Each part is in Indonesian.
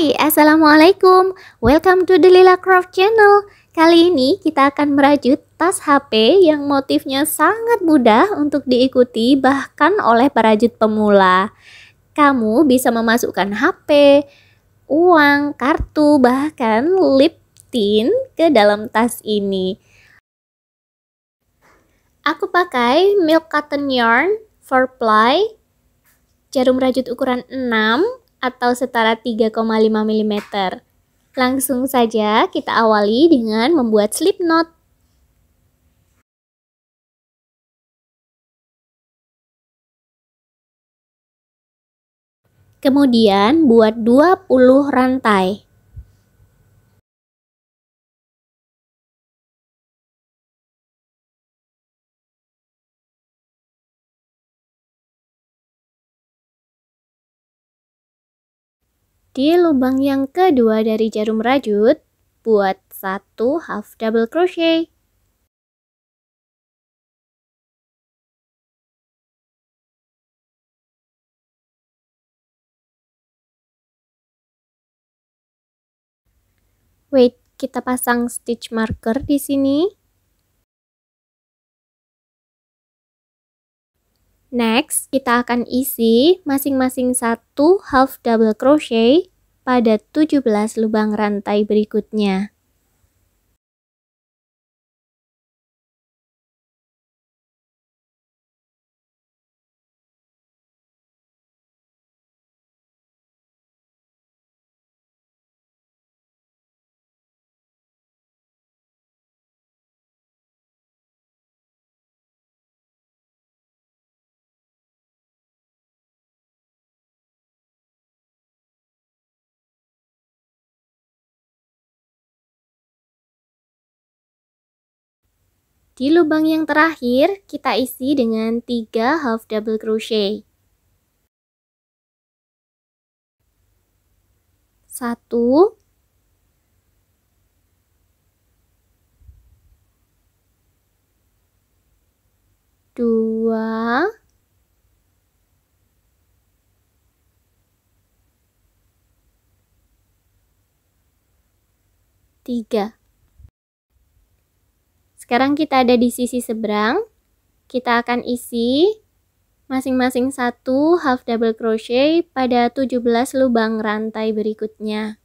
Hai, Assalamualaikum. Welcome to the Lila Craft Channel. Kali ini kita akan merajut tas HP yang motifnya sangat mudah untuk diikuti bahkan oleh perajut pemula. Kamu bisa memasukkan HP, uang, kartu, bahkan lip tint ke dalam tas ini. Aku pakai milk cotton yarn 4ply, jarum rajut ukuran 6 atau setara 3,5 mm. Langsung saja kita awali dengan membuat slip knot. Kemudian buat 20 rantai. Di lubang yang kedua dari jarum rajut, buat 1 half double crochet. Wait, kita pasang stitch marker di sini. Next, kita akan isi masing-masing 1 half double crochet pada 17 lubang rantai berikutnya. Di lubang yang terakhir, kita isi dengan 3 half double crochet. 1, 2, 3. Sekarang kita ada di sisi seberang. Kita akan isi masing-masing 1 half double crochet pada 17 lubang rantai berikutnya.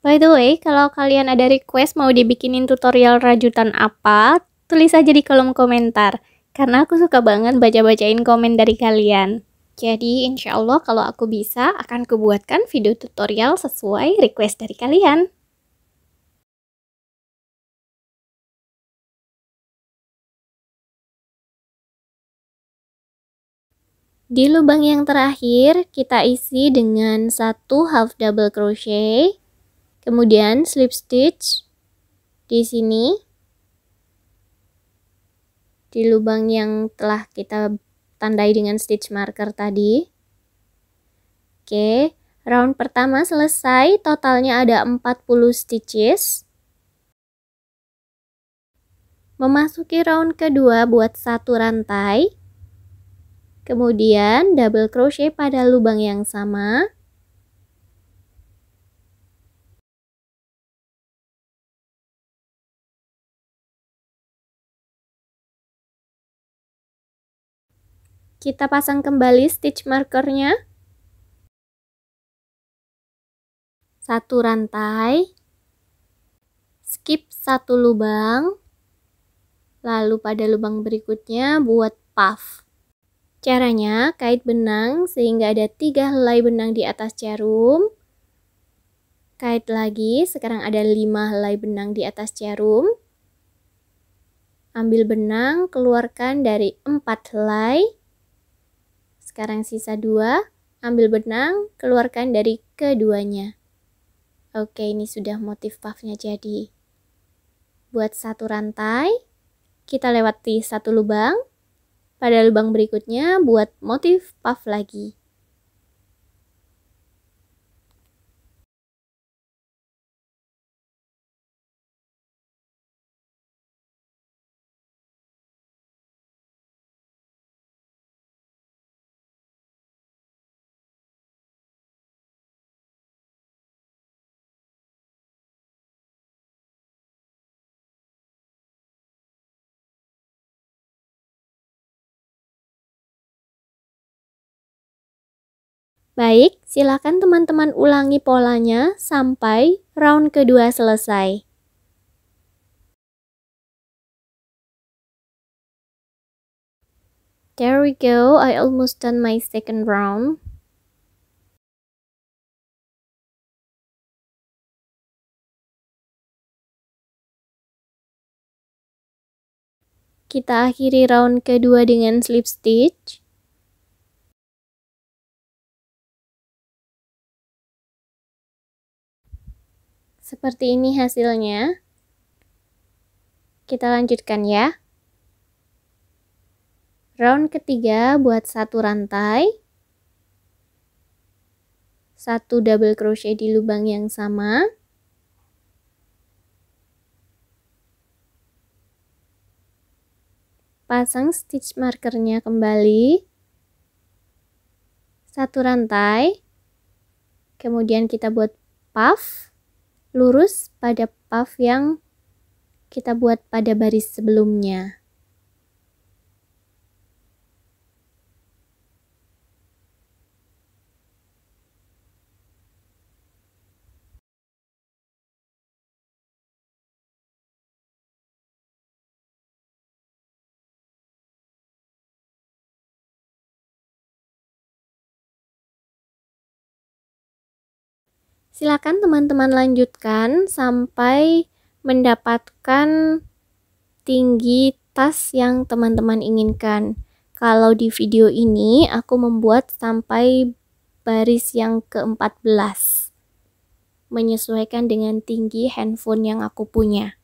By the way, kalau kalian ada request mau dibikinin tutorial rajutan apa, tulis aja di kolom komentar. Karena aku suka banget baca-bacain komen dari kalian. Jadi insya Allah kalau aku bisa akan kubuatkan video tutorial sesuai request dari kalian. Di lubang yang terakhir kita isi dengan 1 half double crochet. Kemudian slip stitch di sini. Di lubang yang telah kita tandai dengan stitch marker tadi. Oke, round pertama selesai, totalnya ada 40 stitches. Memasuki round kedua buat 1 rantai. Kemudian double crochet pada lubang yang sama. Kita pasang kembali stitch markernya. 1 rantai. Skip 1 lubang. Lalu pada lubang berikutnya buat puff. Caranya kait benang sehingga ada 3 helai benang di atas jarum. Kait lagi, sekarang ada 5 helai benang di atas jarum. Ambil benang, keluarkan dari 4 helai. Sekarang sisa 2, ambil benang, keluarkan dari keduanya. Oke, ini sudah motif puffnya jadi. Buat 1 rantai, kita lewati 1 lubang. Pada lubang berikutnya buat motif puff lagi. Baik, silakan teman-teman ulangi polanya sampai round kedua selesai. There we go, I almost done my second round. Kita akhiri round kedua dengan slip stitch. Seperti ini hasilnya. Kita lanjutkan ya. Round ketiga buat satu rantai, satu double crochet di lubang yang sama, pasang stitch markernya kembali, satu rantai, kemudian kita buat puff, lurus pada puff yang kita buat pada baris sebelumnya. Silakan teman-teman lanjutkan sampai mendapatkan tinggi tas yang teman-teman inginkan. Kalau di video ini aku membuat sampai baris yang ke-14, menyesuaikan dengan tinggi handphone yang aku punya.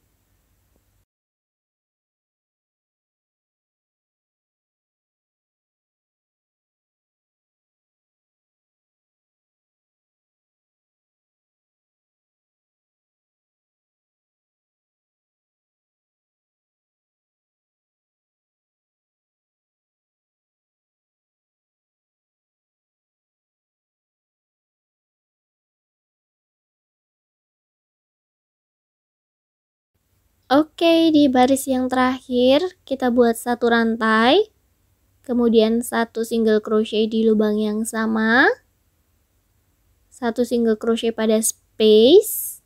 Oke, di baris yang terakhir kita buat satu rantai, kemudian satu single crochet di lubang yang sama, satu single crochet pada space,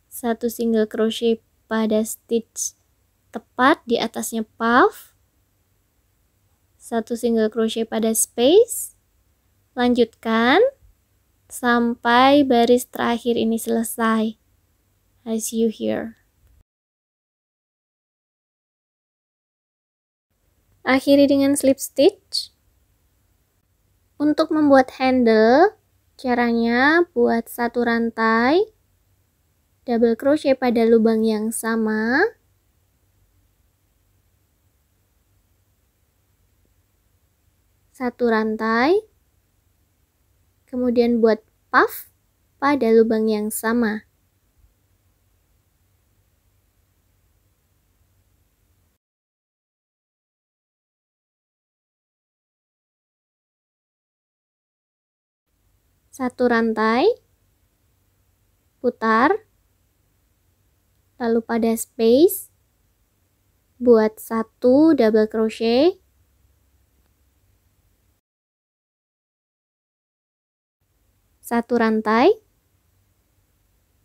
satu single crochet pada stitch tepat di atasnya puff, satu single crochet pada space, lanjutkan sampai baris terakhir ini selesai. As you hear. Akhiri dengan slip stitch. Untuk membuat handle, caranya buat satu rantai, double crochet pada lubang yang sama, satu rantai, kemudian buat puff pada lubang yang sama. Satu rantai, putar, lalu pada space, buat satu double crochet, satu rantai,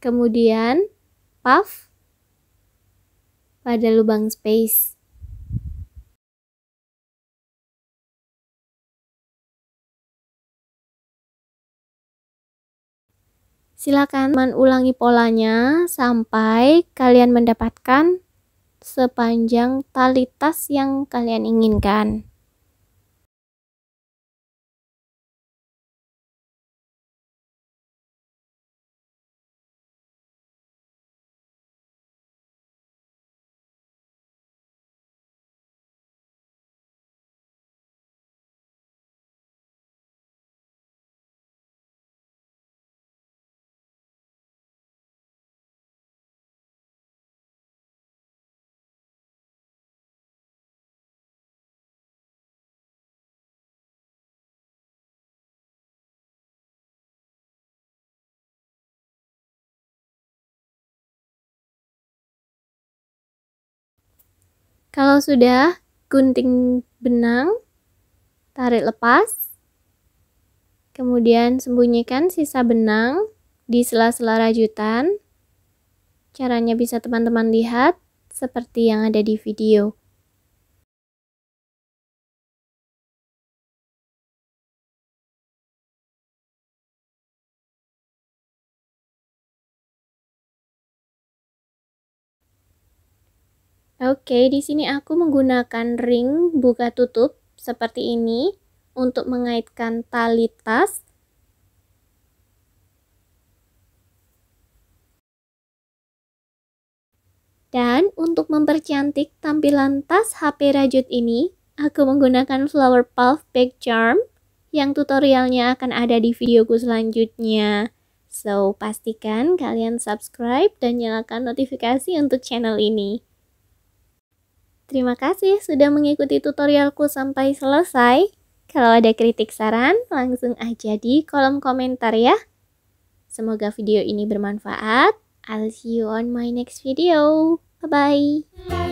kemudian puff pada lubang space. Silakan ulangi polanya sampai kalian mendapatkan sepanjang tali tas yang kalian inginkan. Kalau sudah, gunting benang, tarik lepas, Kemudian sembunyikan sisa benang di sela-sela rajutan. Caranya bisa teman-teman lihat seperti yang ada di video. Oke, di sini aku menggunakan ring buka tutup seperti ini untuk mengaitkan tali tas. Dan untuk mempercantik tampilan tas HP rajut ini, aku menggunakan flower puff bag charm yang tutorialnya akan ada di videoku selanjutnya. So, pastikan kalian subscribe dan nyalakan notifikasi untuk channel ini. Terima kasih sudah mengikuti tutorialku sampai selesai. Kalau ada kritik saran, langsung aja di kolom komentar ya. Semoga video ini bermanfaat. I'll see you on my next video. Bye-bye.